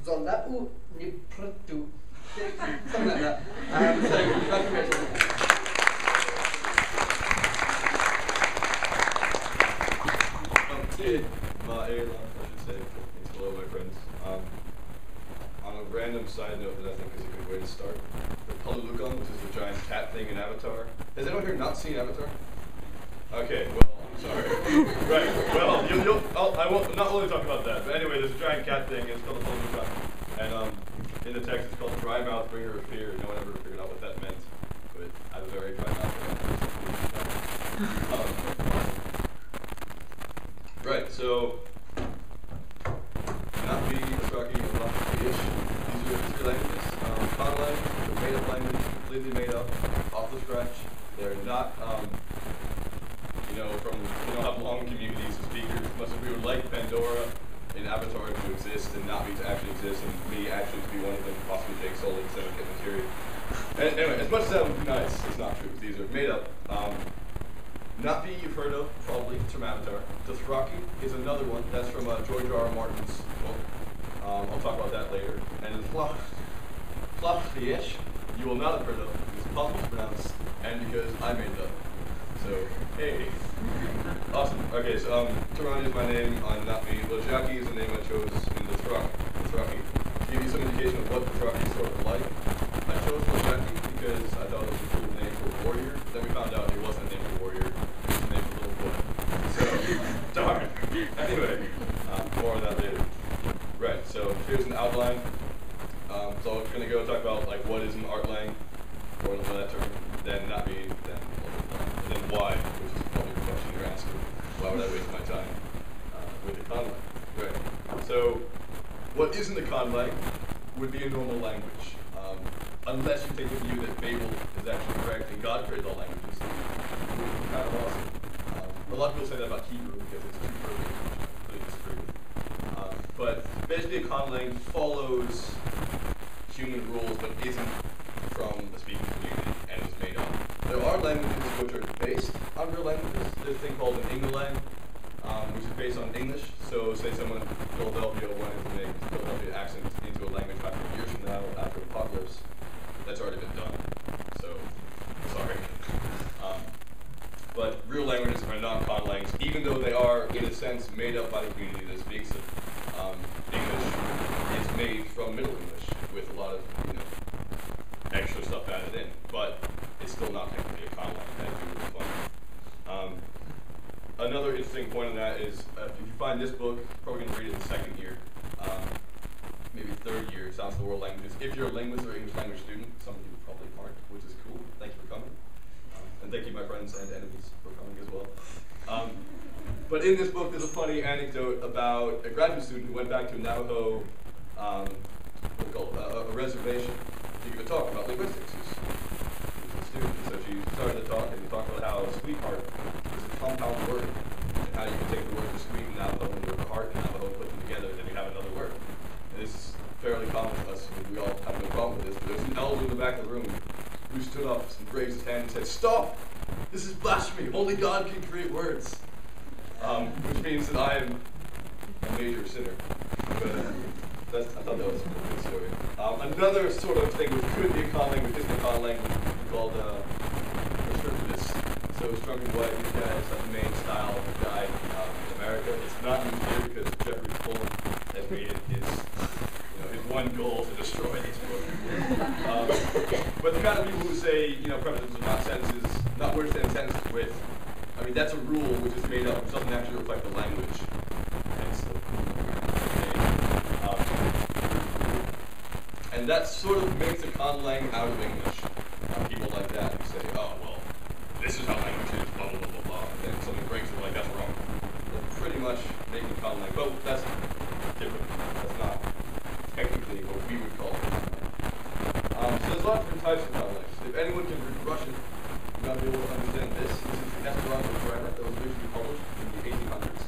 Zolau Nipratu. Something like that. So, congratulations. I should say, hello my friends. On a random side note that I think is a good way to start, the Palulukan, which is the giant cat thing in Avatar. Has anyone here not seen Avatar? Okay, well, I'm sorry. Right, well, I won't not only talk about that, but anyway, there's a giant cat thing, and it's called the Palulukan. And in the text, it's called Dry Mouth, Bringer of Fear. No one ever figured out what that meant, but I have a very dry mouth. Right, so not be Dothraki or Llárriésh. These are three languages. Conlangs, they're made up languages, completely made up, off the scratch. They're not, we don't have long communities of speakers. Much as we would like Pandora in Avatar to exist and Navi to actually exist, and me actually to be one of them, possibly Jake Sully instead of Kit Materia. And anyway, as much as that would be nice, it's not true. These are made up. Navi you've heard of, probably, it's from Avatar. Dothraki is another one. That's from George R. R. Martin's book. I'll talk about that later. And Llárriésh, you will not have heard of. It's impossible to pronounce, and because I made it up. So, hey. Awesome. Okay, so Taran is my name on Navi. Llárriésh is the name I chose in Dothraki. To give you some indication of what Dothraki is sort of like, I chose Llárriésh because I thought it was a cool name for a warrior. Then we found out it wasn't a name for a warrior. It was a name for a little boy. So, darn. Anyway, more on that later. Right, so here's an outline. So I'm going to go talk about like what is an art lang, or that term, then Navi, then why, which is probably the question you're asking. Why would I waste my time with a conlang? Right. So what isn't a conlang would be a normal language. Unless you take the view that Babel is actually correct and God created all languages, which would be kind of awesome. A lot of people say that about Hebrew because it's too perfect, which I completely disagree with. But basically a conlang follows human rules but isn't from the speaking community and is made up. There are languages which are based on real languages. There's a thing called an Inglang, which is based on English. So say someone in Philadelphia wanted to make Philadelphia accent into a language 500 years from now after apocalypse. That's already been done, so sorry. But real languages are not conlangs, even though they are, in a sense, made up by the community that speaks it. English is made from Middle English with a lot of, extra stuff added in, but it's still not technically a conlang. That'd be really fun. Another interesting point on that is, if you find this book, probably going to read it in the second year. Maybe third year, Sounds of the World Languages. If you're a linguist or English language student, some of you probably aren't, which is cool. Thank you for coming. And thank you, my friends and enemies, for coming as well. But in this book, there's a funny anecdote about a graduate student who went back to a Navajo, a reservation to give a talk about linguistics. She's a student, so she started the talk, and we talked about how sweetheart is a compound word, and how you can take the word for sweet in Navajo and the word for heart in Navajo, put them together, and then you have another word. This is fairly common to us, and we all have no problem with this, but there's an elder in the back of the room who stood up and raised his hand and said, "Stop! This is blasphemy! Only God can create words." Which means that I am a major sinner. But I thought that was a good story. Another sort of thing which could be a conlang, which isn't a conlang, would be called restrictivist. So Strunk and White, these guys are the main style guy in America. It's not used here because Jeffrey Pullen has made it his one goal to destroy these books. But the kind of people who say, prepositions are not sentences, not words to end sentences with, that's a rule which is made up, which doesn't actually reflect the language. And that sort of makes a conlang out of English. People like that who say, "Oh, well, this is how language is, blah, blah, blah, blah," and then something breaks and like, "That's wrong." They're pretty much making conlang, but that's different. That's not technically what we would call it. So there's a lot of different types of conlangs. If anyone can read Russian, you might be able to understand this. This is the Esperanto grammar that was originally published in the 1800s.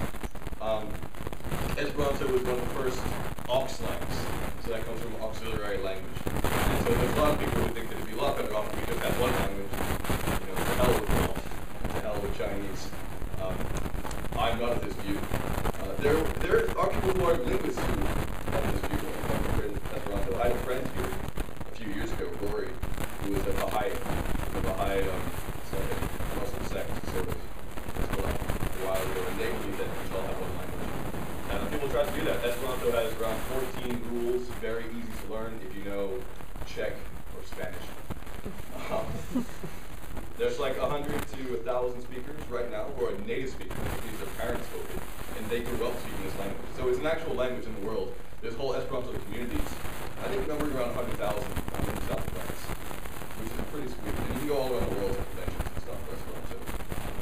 Esperanto was one of the first aux slangs, so that comes from auxiliary language. And so there's a lot of people who think that it'd be a lot better off if we just had one language. To hell with Welsh, to hell with Chinese. I'm not of this view. There are people who are linguists who have this view. friend here a few years ago, Rory, who was a Baha'i. It's like a Muslim sect, sort of. It's a while ago, and they believe that we all have one language. And people try to do that. Esperanto has around 14 rules, very easy to learn if you know Czech or Spanish. There's like 100 to 1,000 speakers right now who are native speakers, which means their parents spoke it, and they grew up speaking this language. So it's an actual language in the world. There's whole Esperanto communities. I think numbering around 100,000 in South France, which is pretty sweet. And you can go all around the world to conventions and stuff for Esperanto.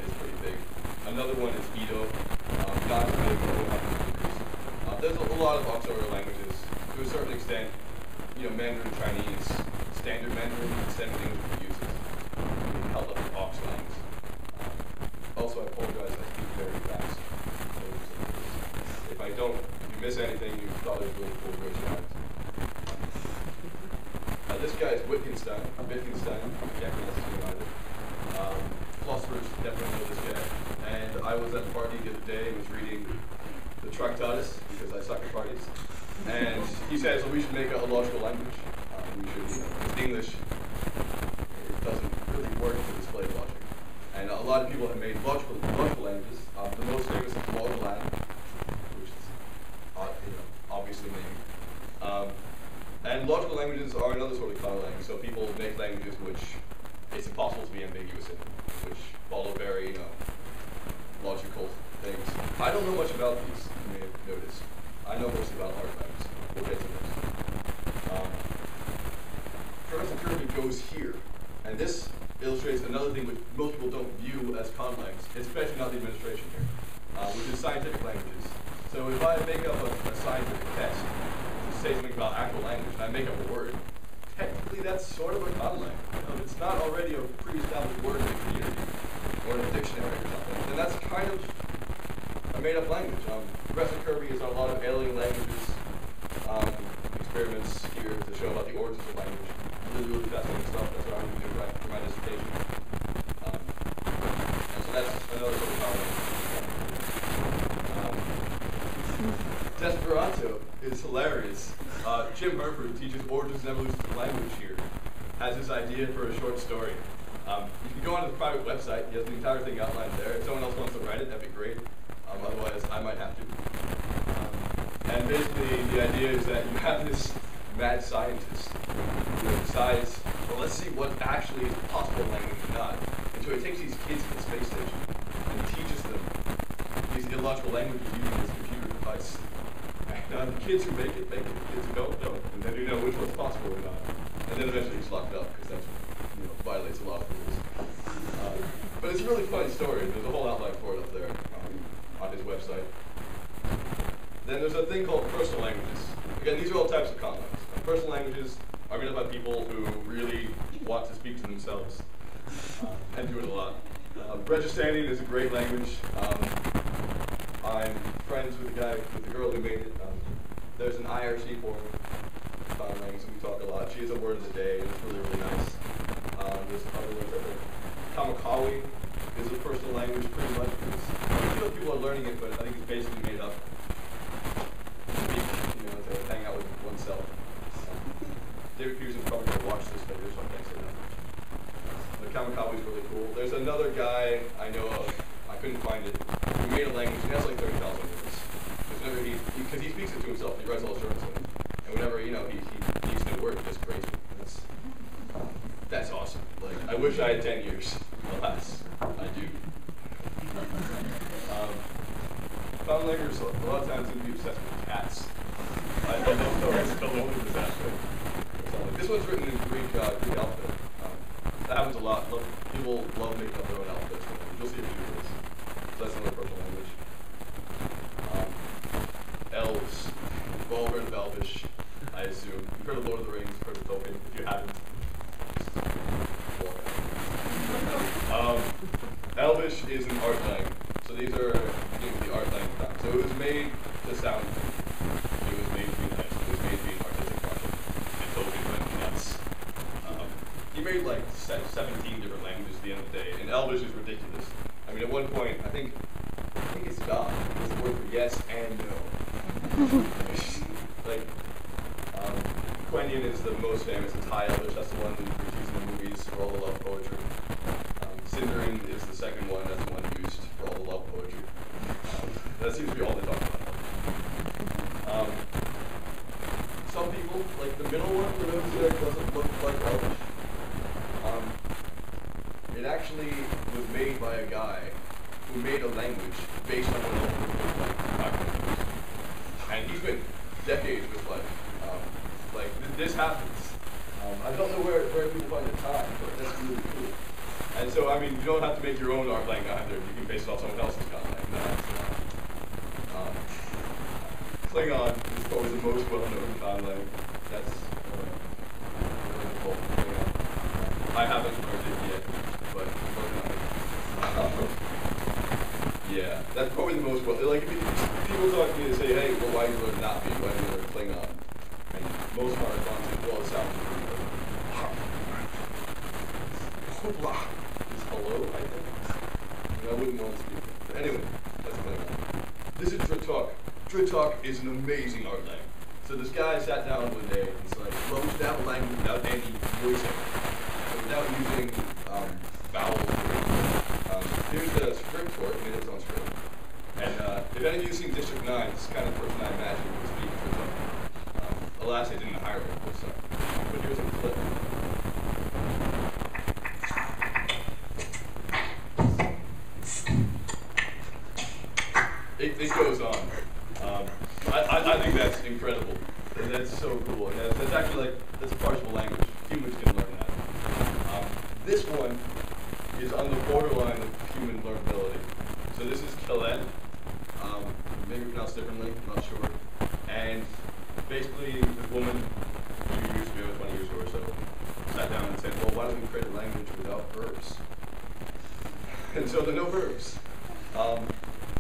It's pretty big. Another one is Edo. Not as big, but 100 speakers. There's a lot of auxiliary languages. To a certain extent, Mandarin Chinese, standard Mandarin, standard English uses. Held up the Auxlangs. Also, I apologize, I speak very fast. If you miss anything, you thought it was really cool, which this guy is Wittgenstein. I can't pronounce his name either. Philosophers definitely know this guy. And I was at the party the other day, was reading the Tractatus, because I suck at parties. And he says, well, we should make a logical language. We should, because English, it doesn't really work to display logic. And a lot of people have made logical languages. The most famous is Logland, which is obviously named. And logical languages are another sort of Conlang. So people make languages which it's impossible to be ambiguous in, which follow very logical things. I don't know much about these, you may have noticed. I know mostly about artifacts. We'll get to this. Professor Kirby goes here, and this illustrates another thing which most people don't view as Conlangs, especially not the administration here, which is scientific languages. So if I make up a scientific test to say something about actual language, and I make up a word, technically that's sort of a Conlang. It's not already a pre-established word in the community, or in a dictionary or something, then that's kind of a made-up language. Professor Kirby has done a lot of alien languages experiments here to show about the origins of language. Really fascinating stuff. That's what I'm going to do for my dissertation. And so that's another sort of Conlang. Desperanto is hilarious. Jim Herford, who teaches origins and evolutions of language here, has this idea for a short story. You can go onto the private website. He has the entire thing outlined there. If someone else wants to write it, that'd be great. Otherwise, I might have to. And basically, the idea is that you have this mad scientist who decides, well, let's see what actually is possible in language and not. And so he takes these kids to the space station and teaches them these illogical languages using this computer device. And the kids who make it, the kids who don't. And then you know which one's possible or not. And then eventually he's locked up because that violates a lot of rules. But it's a really funny story. There's a whole outline for it up there on his website. Then there's a thing called personal languages. Again, these are all types of Conlangs. Personal languages are made up by people who really want to speak to themselves and do it a lot. Registanian is a great language. I'm friends with the girl who made it. There's an IRC forum, Conlangs, and we talk a lot. She has a word of the day, and it's really, really nice. There's other words out there. Kamakawi is a personal language, pretty much. I feel people are learning it, but I think it's basically made up to hang out with oneself. David Peterson probably going to watch this video, so I can't say that. But Kamakawi is really cool. There's another guy I know of, I couldn't find it, who made a language, he has like 30,000 words. Because he speaks it to himself, he writes all his journals in it. And whenever, he needs a new word, he just creates it. That's awesome. Like, I wish I had 10 years. Alas, I do. Conlangers, a lot of times, seem to be obsessed with cats. I don't know if it's alone in this aspect. This one's written in Greek alphabet. That happens a lot. People love making up their own alphabets. You'll see if you do this. So that's another personal language. Elves. You've all heard of Elvish, I assume. You've heard of Lord of the Rings, heard of Tolkien. If you haven't, Elvish is an art language. So these are the art language. So it was made to sound good. It was made to be nice. It was made to be an artistic project. And Tolkien went nuts. He made like 17 different languages at the end of the day. And Elvish is ridiculous. I mean, at one point, I think it's God. It's the word for yes and no. Like, Quenya is the most famous. It's High Elvish. That's the one we're using in the movies for all the love poetry. Sindarin is the second one. That's the one used for all the love poetry. That seems to be all they talk about. Some people, like the middle one, the nose there doesn't look like Elvish. It actually was made by a guy who made a language based on what Elvish looked like. And he's been decades with this happens. I don't know where people find the time, but that's really cool. And so, I mean, you don't have to make your own art lang either. You can base it off someone else's Conlang. No, Klingon is probably the most well-known Conlang. That's wonderful. I haven't learned it yet, but I'm working on it. Yeah, that's probably the most well. Like, people talk to me and say, "Hey, well, why do you learn Napi? Why do you learn Klingon?" And most of my response is, "Well, it sounds really good." Is hello, I think. I wouldn't want to speak that. But anyway, that's Klingon. This is Dothraki. Dothraki is an amazing art lang. So this guy sat down one day and he's like, well, we should have a language without any voicing. So without using vowels. Here's the script for it. I mean, it's on script. And if any of you have seen District 9, this is the kind of person I imagine would speak Dothraki. Alas, I didn't hire him, but here's a clip. It goes on. I think that's incredible. And that's so cool. And that's actually like, that's a parsable language. Humans can learn that. This one is on the borderline of human learnability. So this is Kellen. Maybe pronounced differently, I'm not sure. And basically, the woman, a few years ago, 20 years ago or so, sat down and said, well, why don't we create a language without verbs? And so there are no verbs.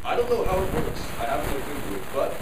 I don't know how it works. I haven't looked into it, but